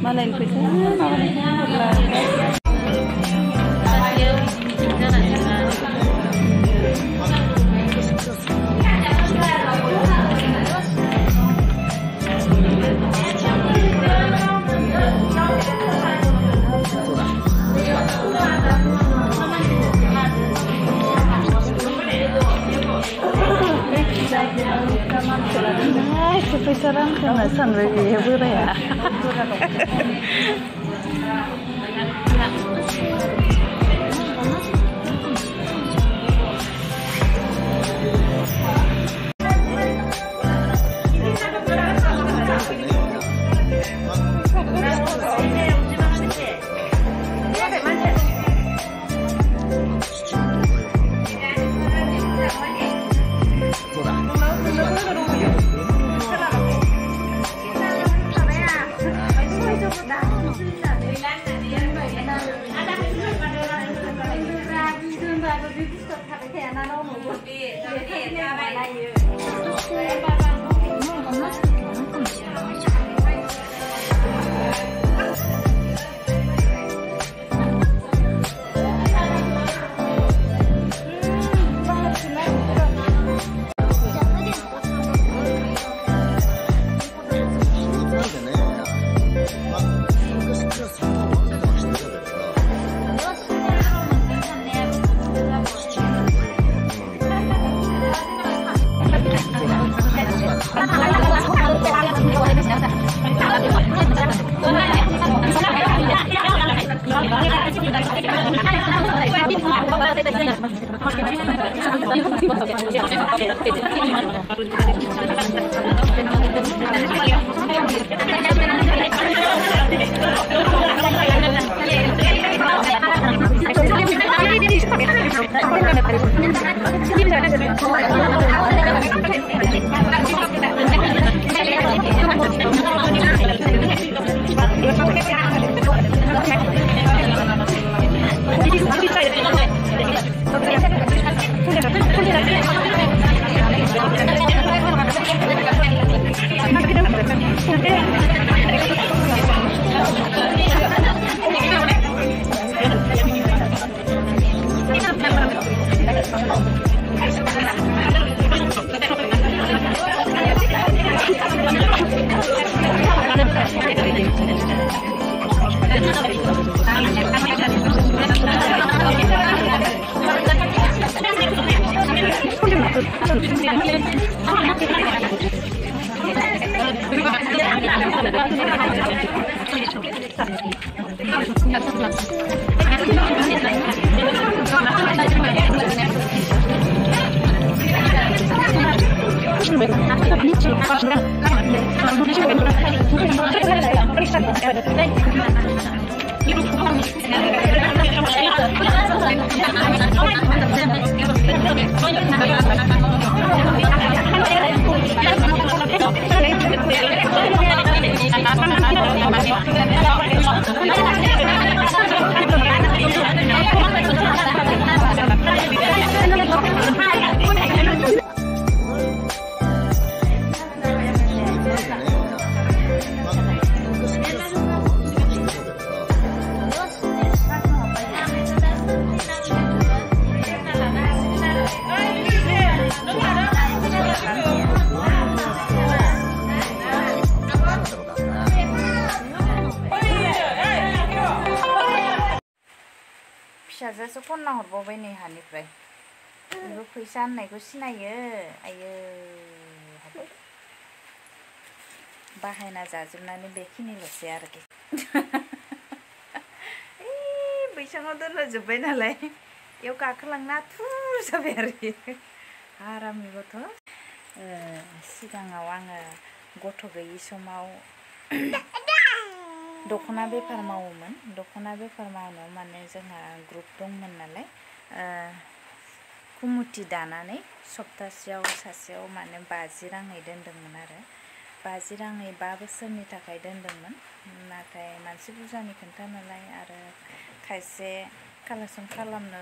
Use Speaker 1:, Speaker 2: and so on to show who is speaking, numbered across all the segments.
Speaker 1: Malain ko siya. Kepikiran kena sandwich ya bu ya.
Speaker 2: फिसाजोसो खनना हरबावबाय नै हानिफ्राय बेबो फैसा होननायखौ सिनायो आयो बाहायना जाजोबनानै बेखिनिल'सै आरोखि बैसाङाव दोनहोजोब्बाय नालाय बेयाव गाखोलांना थुर जाबाय आरोखि आरामनि गथ' सिगाङाव आङो गथ' गैयि समाव दख'ना बेफार मावोमोन दख'ना बेफार मावनायाव माने जोंहा ग्रुप दंमोन नालाय कुमुति दानानै सप्तासेयाव सासेयाव माने 50 राङै दोनदोंमोन आरो 50 राङै 5 बोसोरनि थाखाय दोनदोंमोन नाथाय मानसि बुरजानि खोन्था नालाय आरो खायसे कालेक्सन खालामनो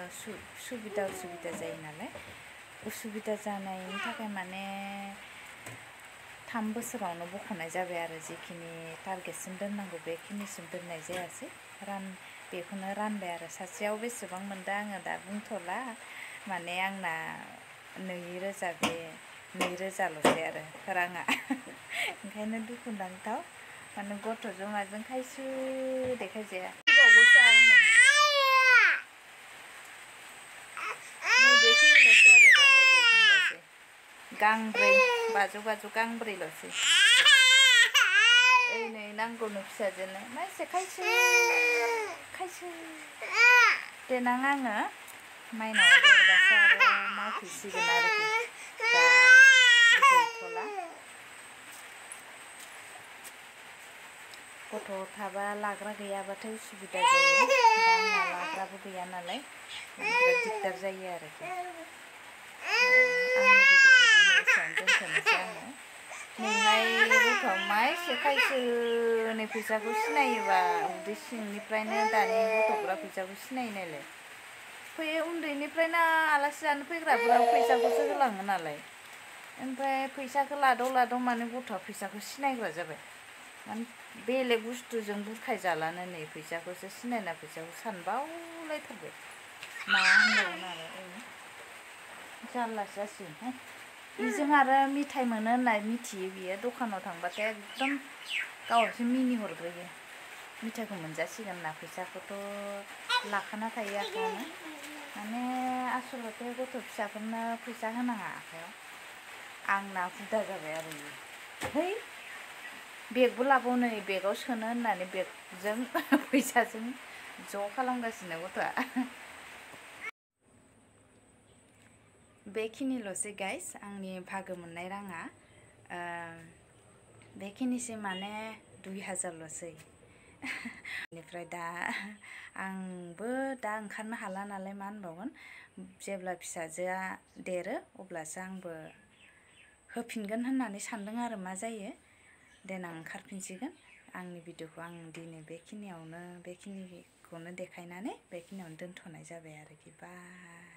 Speaker 2: सुबिदा उसुबिदा जायो नालाय उसुबिदा जानायनि थाखाय माने 3 बोसोरावनो बख'नाय जाबाय आरो जिखिनि टारगेटसिम दोननांगौ बेखिनिसिम दोननाय जायासै बेखौनो रानबाय आरो सासेयाव बेसेबां मोनदों आङो दा बुंथ'ला माने आंना 2000 बे 2000ल'सै आरो राङा ओंखायनो दुखु नांथाव माने गथ'जों माजों खायसो देखायजाया गांब्रै बाजौ गांब्रैल'सै ओइ नै नांगौनो फिसाजोनो नायसे खायसो देनां आङो माइनाव देरबासो आरो मावफैसिगोन आरोखि दा गैथ'ला गथ' थाबा लाग्रा गैयाबाथाय उसुबिदा जायो दा आंना लाग्राबो गैया नालाय बिराद दिगदार जायो आरोखि नैहाय गथ'आ माइसे खायसोनि फैसाखौ सिनायोबा उदै सिंनिफ्रायनो दानि गथ'फ्रा फैसाखौ सिनायो नालाय फैयो उन्दैनिफ्रायनो आलासि जानो फैग्राफोरा फैसाखौसो होलाङो नालाय ओमफ्राय फैसाखौ लादाव माने गथ'आ फैसाखौ सिनायग्रा जाबाय माने बेलेग बुस्थुजों बुरखायजालानो नै फैसाखौसो सिनायना फैसाखौ सानबावलायथारबाय मा होनबावगोन आरो जारलासो जासिगोन बेजों आरो मिथाइ मोनो होनना मिथियो बियो दखानाव थांबाथाय एकदम गावसो मिनिहरग्रोयो मिथाइखौ मोनजासिगोन होनना फैसाखौथ' लाखाना थायो आखायावनो माने आसलथे गथ' फिसाफोरनो फैसा होनाङा आखायाव आंना हुदा जाबाय आरो है बेगबो लाबावनो बेगाव सोनो होननानै बेगजों फैसाजों ज' खालामगासिनो गथ'आ बेखिनिल'सै गाइस आंनि भागो मोननाय राङा बेखिनिसै माने 2000ल'सै बेनिफ्राय दा आंबो दा ओंखारनो हाला नालाय मा होनबावगोन जेब्ला फिसाजोआ देरो अब्लासो आंबो होफिनगोन होननानै सानदों आरो मा जायो देनां ओंखारफिनसिगोन आंनि भिडिअखौ आं दिनै बेखिनिखौनो देखायनानै बेखिनियावनो दोनथ'नाय जाबाय आरोखि बाय